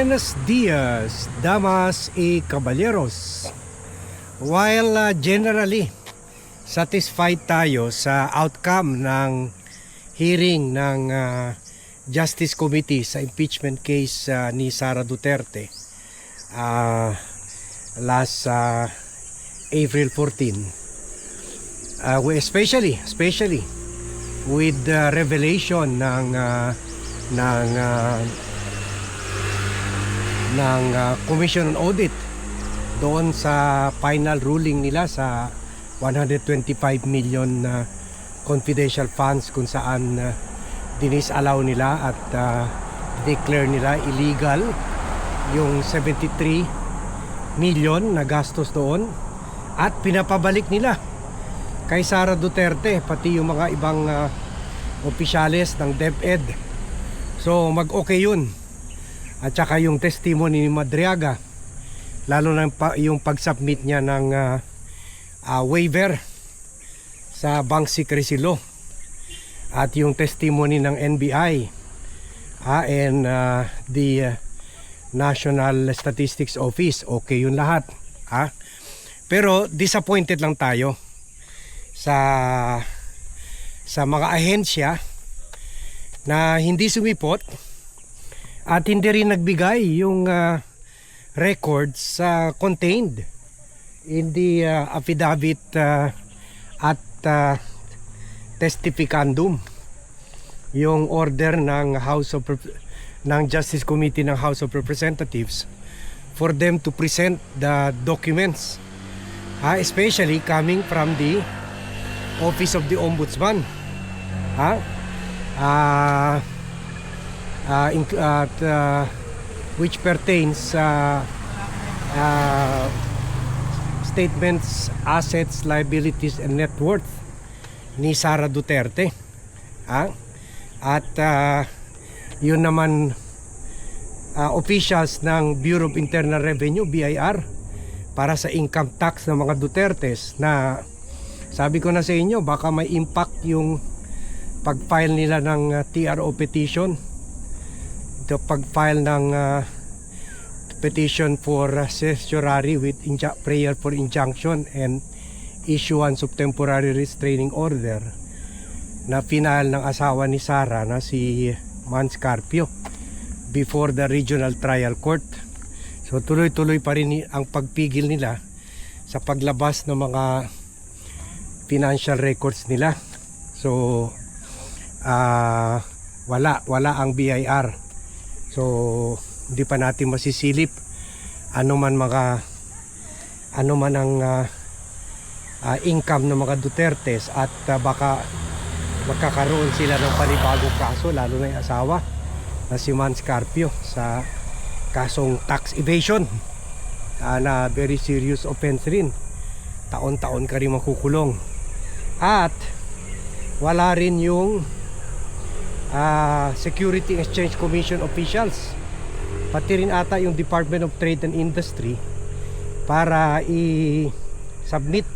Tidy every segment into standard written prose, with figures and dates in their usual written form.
Buenos dias, damas y caballeros. While generally satisfied tayo sa outcome ng hearing ng Justice Committee sa impeachment case ni Sara Duterte last April 14, especially with the revelation ng Commission on Audit doon sa final ruling nila sa 125 million confidential funds, kung saan dinisallow nila at declare nila illegal yung 73 million na gastos doon at pinapabalik nila kay Sara Duterte pati yung mga ibang opisyales ng DepEd. So mag-okay yun. At saka yung testimony ni Madriaga, lalo na yung pag-submit niya ng waiver sa bank secrecy law, at yung testimony ng NBI and the National Statistics Office, okay yun lahat. Pero disappointed lang tayo sa mga ahensya na hindi sumipot at hindi rin nagbigay yung records contained in the affidavit at testificandum, yung order ng Justice Committee ng House of Representatives for them to present the documents, especially coming from the Office of the Ombudsman, which pertains statements, assets, liabilities, and net worth ni Sara Duterte. At yun naman officials ng Bureau of Internal Revenue, BIR, para sa income tax ng mga Dutertes, na sabi ko na sa inyo baka may impact yung pag-file nila ng TRO petition, the pag-file ng petition for certiorari with prayer for injunction and issuance of temporary restraining order na final ng asawa ni Sara na si Mans Carpio before the Regional Trial Court. So tuloy-tuloy pa rin ang pagpigil nila sa paglabas ng mga financial records nila. So wala ang BIR. So hindi pa natin masisilip ano man ang income ng mga Dutertes, at baka magkakaroon sila ng panibagong kaso, lalo na yung asawa na si Mans Carpio sa kasong tax evasion, na very serious offense rin. Taon-taon ka rin makukulong. At wala rin yung Security Exchange Commission officials, pati rin ata yung Department of Trade and Industry, para i-submit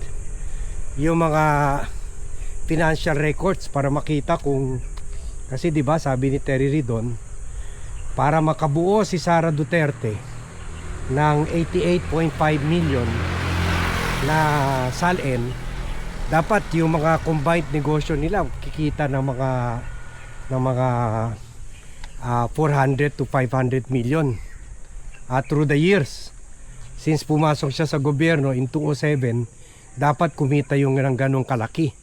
yung mga financial records para makita kung, kasi diba sabi ni Terry Ridon, para makabuo si Sara Duterte ng 88.5 million na SALN, dapat yung mga combined negosyo nila kikita ng mga 400 to 500 million through the years. Since pumasok siya sa gobyerno in 2007, dapat kumita yung ganong kalaki.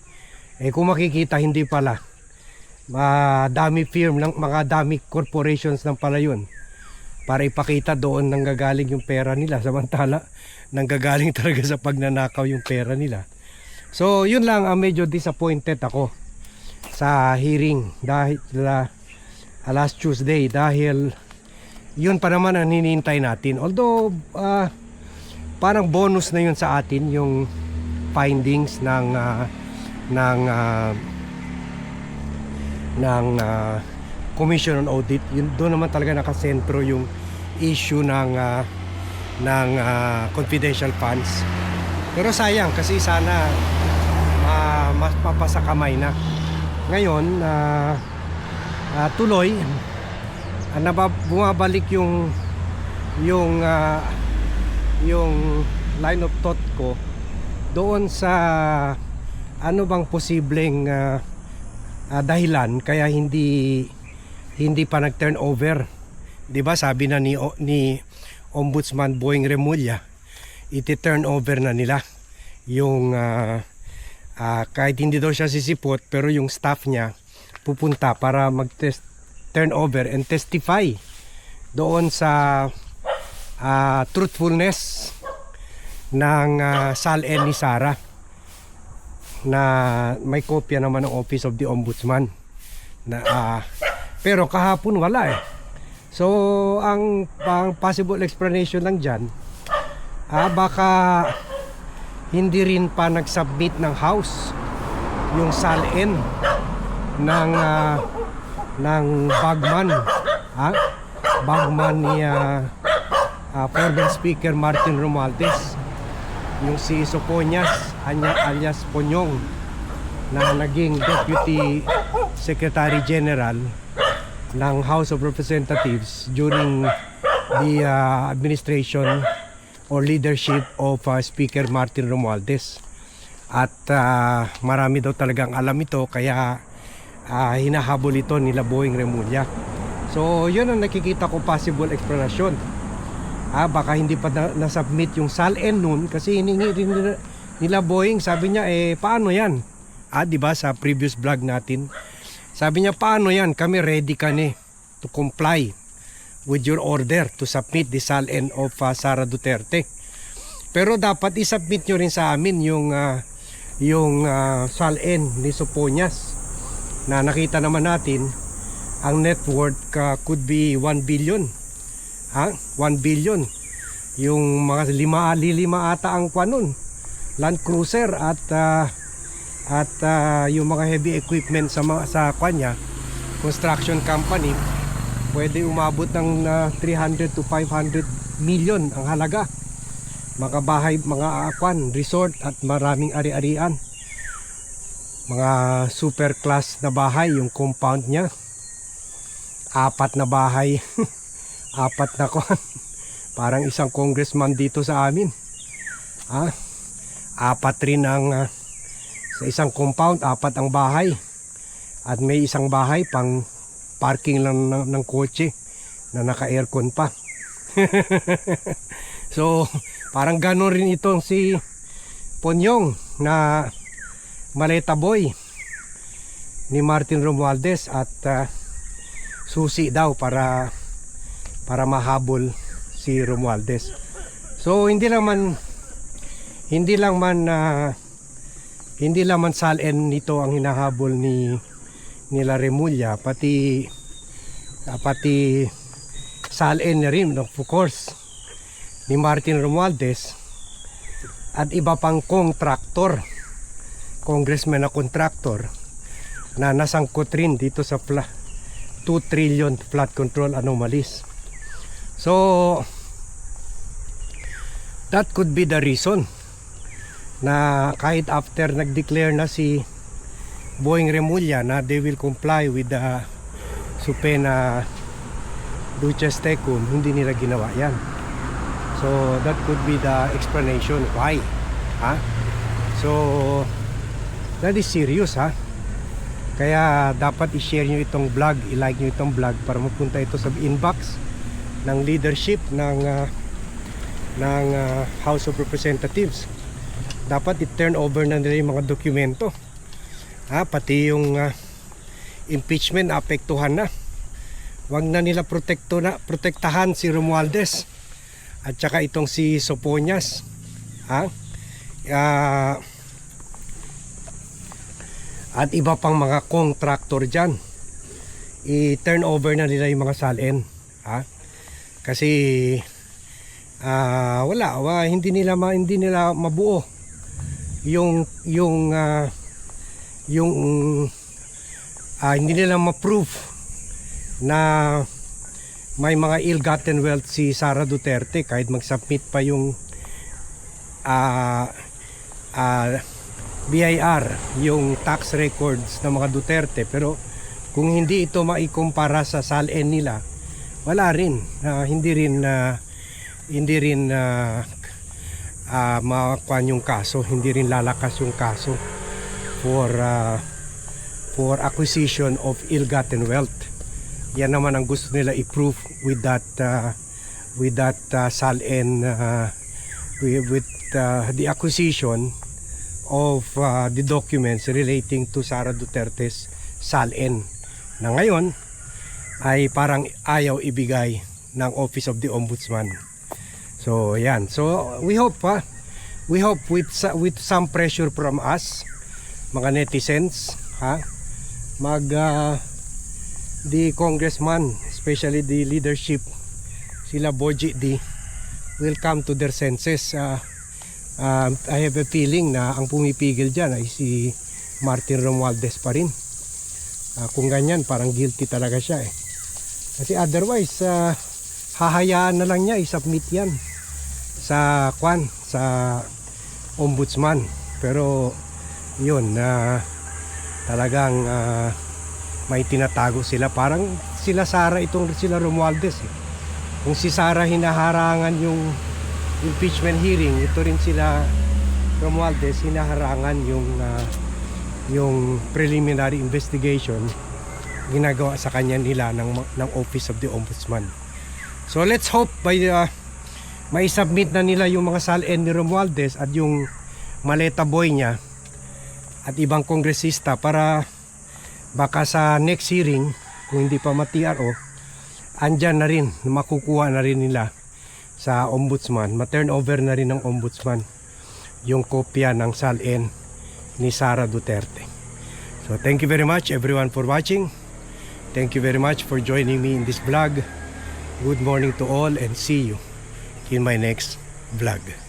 Kung makikita, hindi pala. Dami firm lang, mga dami corporations lang pala yun, para ipakita doon nanggagaling yung pera nila, samantala nanggagaling talaga sa pagnanakaw yung pera nila. So yun lang ang medyo disappointed ako sa hearing dahil last Tuesday, dahil yun pa naman ang hinihintay natin. Although parang bonus na yun sa atin yung findings ng Commission on Audit. Yun, doon naman talaga nakasentro yung issue ng confidential funds. Pero sayang, kasi sana mas mapasakamay na. Ngayon tuloy bumabalik yung yung yung line of thought ko doon sa ano bang posibleng dahilan kaya hindi pa nag-turn over. 'Di ba sabi na ni Ombudsman Boying Remulla, iti-turn over na nila yung kahit hindi daw siya sisipot, pero yung staff niya pupunta para turn over and testify doon sa truthfulness ng SALN ni Sara, na may kopya naman ng Office of the Ombudsman na pero kahapon wala eh. So ang possible explanation lang dyan, baka hindi rin pa nag-submit ng House yung SALN ng bagman bagman ni former Speaker Martin Romualdez, yung si Soponias alias Ponyong, na naging Deputy Secretary General ng House of Representatives during the administration or leadership of Speaker Martin Romualdez. At marami daw talagang alam ito, kaya hinahabol ito nila Boying Remulla. So yun ang nakikita ko possible explanation. Baka hindi pa na-submit yung SALN nun, kasi hiningi rin nila Boying. Sabi niya, paano yan? Di ba sa previous vlog natin, sabi niya, paano yan? Kami ready kami to comply with your order to submit the SALN of Sara Duterte. Pero dapat isubmit nyo rin sa amin yung SALN ni Soponias, na nakita naman natin ang net worth could be 1 billion. 1 billion. Yung mga lima ata ang kwanon, Land Cruiser at yung mga heavy equipment sa kanya construction company, pwede umabot ng 300 to 500 million ang halaga. Mga bahay, mga resort at maraming ari-arian, mga super class na bahay yung compound niya. 4 na bahay 4 na parang isang congressman dito sa amin. 4 rin ang sa isang compound, 4 ang bahay. At may isang bahay pang parking lang ng kotse na naka-aircon pa. So parang gano'n rin itong si Ponyong na maleta boy ni Martin Romualdez, at susi daw para mahabol si Romualdez. So hindi lang man SALN nito ang hinahabol nila Remulla, pati SALN na rin, of course, ni Martin Romualdez at iba pang congressman na contractor na nasangkot rin dito sa 2 trillion flood control anomalies. So that could be the reason na kahit after nag-declare na si Boying Remulla na they will comply with the subpoena Duces Tecum, hindi nila ginawa yan. So that could be the explanation why. So that is serious, kaya dapat i-share nyo itong vlog, i-like nyo itong vlog para mapunta ito sa inbox ng leadership ng House of Representatives. Dapat i-turn over na nila yung mga dokumento, pati yung impeachment apektuhan na. Wag na nila protektahan si Romualdez at saka itong si Soponias. At iba pang mga contractor dyan, i-turn over na nila yung mga SALN. Kasi hindi nila mabuo yung hindi nila ma-prove na may mga ill-gotten wealth si Sara Duterte kahit mag-submit pa yung BIR, yung tax records ng mga Duterte. Pero kung hindi ito maikumpara sa SALN nila, wala rin, hindi rin hindi rin makakuan yung kaso, hindi rin lalakas yung kaso for acquisition of ill-gotten wealth. Yan naman ang gusto nila i-prove with that SALN, with the acquisition of the documents relating to Sara Duterte's SALN, na ngayon ay parang ayaw ibigay ng Office of the Ombudsman. So yan, so we hope with some pressure from us mga netizens, the congressman, especially the leadership, sila Boji D, will come to their senses. I have a feeling na ang pumipigil dyan ay si Martin Romualdez pa rin. Kung ganyan, parang guilty talaga siya eh. Kasi otherwise, hahayaan na lang niya i-submit yan sa ombudsman. Pero yun, talagang may tinatago sila. Parang sila Sara, sila Romualdez eh. Kung si Sara hinaharangan yung impeachment hearing, ito rin sila Romualdez hinaharangan yung preliminary investigation ginagawa sa kanya nila ng Office of the Ombudsman. So let's hope may submit na nila yung mga SALN ni Romualdez at yung maleta boy niya at ibang kongresista para baka sa next hearing, kung hindi pa ma-TRO, andyan na rin, makukuha na rin nila sa ombudsman, ma-turn over na rin ng ombudsman yung kopya ng SALN ni Sara Duterte. So thank you very much everyone for watching. Thank you very much for joining me in this vlog. Good morning to all and see you in my next vlog.